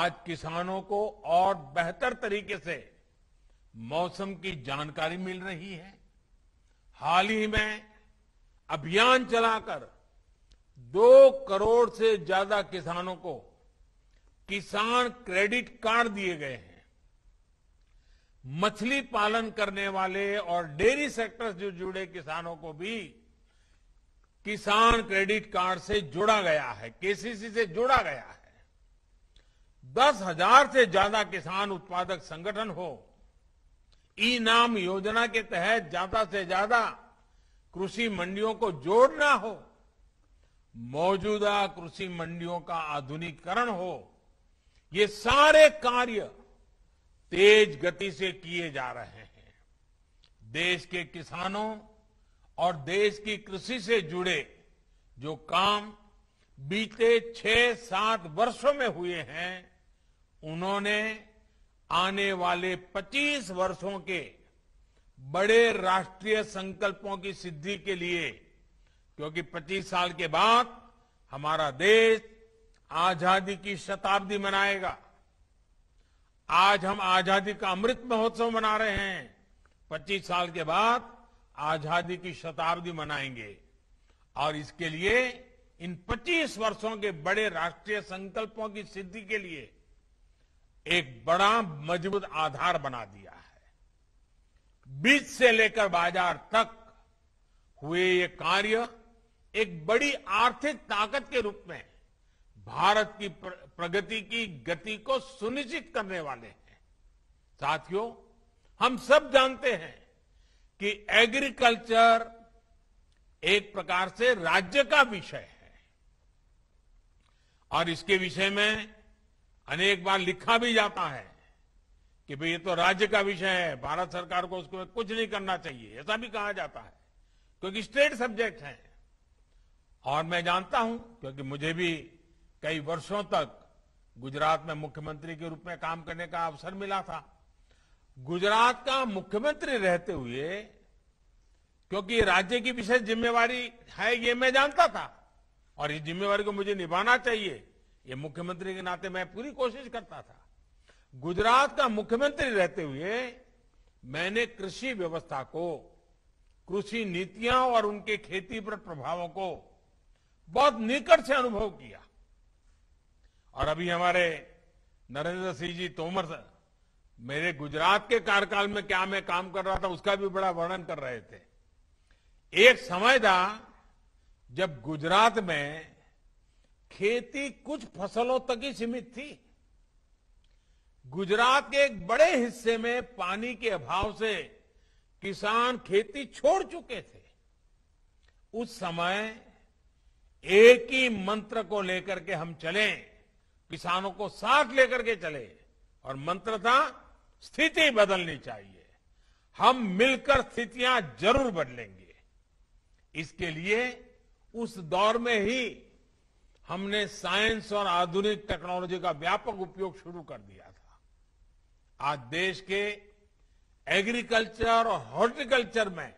आज किसानों को और बेहतर तरीके से मौसम की जानकारी मिल रही है। हाल ही में अभियान चलाकर 2 करोड़ से ज्यादा किसानों को किसान क्रेडिट कार्ड दिए गए हैं। मछली पालन करने वाले और डेयरी सेक्टर से जुड़े किसानों को भी किसान क्रेडिट कार्ड से जोड़ा गया है, केसीसी से जोड़ा गया है। 10,000 से ज्यादा किसान उत्पादक संगठन हो, ई नाम योजना के तहत ज्यादा से ज्यादा कृषि मंडियों को जोड़ना हो, मौजूदा कृषि मंडियों का आधुनिकीकरण हो, ये सारे कार्य तेज गति से किए जा रहे हैं। देश के किसानों और देश की कृषि से जुड़े जो काम बीते 6-7 वर्षों में हुए हैं, उन्होंने आने वाले 25 वर्षों के बड़े राष्ट्रीय संकल्पों की सिद्धि के लिए, क्योंकि 25 साल के बाद हमारा देश आजादी की शताब्दी मनाएगा। आज हम आजादी का अमृत महोत्सव मना रहे हैं, 25 साल के बाद आजादी की शताब्दी मनाएंगे और इसके लिए इन 25 वर्षों के बड़े राष्ट्रीय संकल्पों की सिद्धि के लिए एक बड़ा मजबूत आधार बना दिया है। बीज से लेकर बाजार तक हुए ये कार्य एक बड़ी आर्थिक ताकत के रूप में भारत की प्रगति की गति को सुनिश्चित करने वाले हैं। साथियों, हम सब जानते हैं कि एग्रीकल्चर एक प्रकार से राज्य का विषय है और इसके विषय में अनेक बार लिखा भी जाता है कि भाई ये तो राज्य का विषय है, भारत सरकार को उसको कुछ नहीं करना चाहिए, ऐसा भी कहा जाता है क्योंकि स्टेट सब्जेक्ट है। और मैं जानता हूं, क्योंकि मुझे भी कई वर्षों तक गुजरात में मुख्यमंत्री के रूप में काम करने का अवसर मिला था। गुजरात का मुख्यमंत्री रहते हुए, क्योंकि राज्य की विशेष जिम्मेवारी है ये मैं जानता था और इस जिम्मेवारी को मुझे निभाना चाहिए, ये मुख्यमंत्री के नाते मैं पूरी कोशिश करता था। गुजरात का मुख्यमंत्री रहते हुए मैंने कृषि व्यवस्था को, कृषि नीतियां और उनके खेती पर प्रभावों को बहुत निकट से अनुभव किया। और अभी हमारे नरेंद्र सिंह जी तोमर मेरे गुजरात के कार्यकाल में क्या मैं काम कर रहा था उसका भी बड़ा वर्णन कर रहे थे। एक समय था जब गुजरात में खेती कुछ फसलों तक ही सीमित थी। गुजरात के एक बड़े हिस्से में पानी के अभाव से किसान खेती छोड़ चुके थे। उस समय एक ही मंत्र को लेकर के हम चले, किसानों को साथ लेकर के चले और मंत्र था स्थिति बदलनी चाहिए, हम मिलकर स्थितियां जरूर बदलेंगे। इसके लिए उस दौर में ही हमने साइंस और आधुनिक टेक्नोलॉजी का व्यापक उपयोग शुरू कर दिया था। आज देश के एग्रीकल्चर और हॉर्टिकल्चर में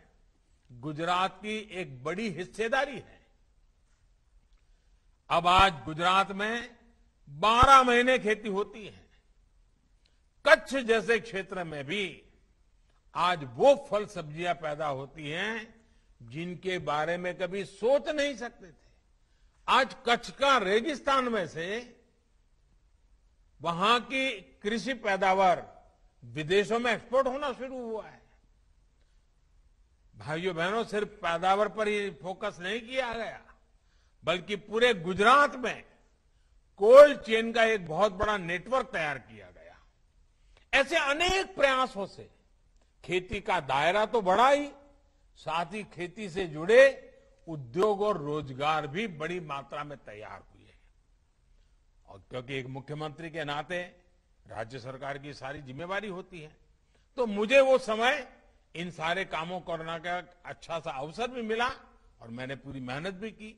गुजरात की एक बड़ी हिस्सेदारी है। अब आज गुजरात में 12 महीने खेती होती है। कच्छ जैसे क्षेत्र में भी आज वो फल सब्जियां पैदा होती हैं जिनके बारे में कभी सोच नहीं सकते थे। आज कच्छ का रेगिस्तान में से वहां की कृषि पैदावार विदेशों में एक्सपोर्ट होना शुरू हुआ है। भाइयों बहनों, सिर्फ पैदावार पर ही फोकस नहीं किया गया, बल्कि पूरे गुजरात में कोल्ड चेन का एक बहुत बड़ा नेटवर्क तैयार किया गया। ऐसे अनेक प्रयासों से खेती का दायरा तो बढ़ा ही, साथ ही खेती से जुड़े उद्योग और रोजगार भी बड़ी मात्रा में तैयार हुए हैं। और क्योंकि एक मुख्यमंत्री के नाते राज्य सरकार की सारी जिम्मेवारी होती है, तो मुझे वो समय इन सारे कामों करने का अच्छा सा अवसर भी मिला और मैंने पूरी मेहनत भी की।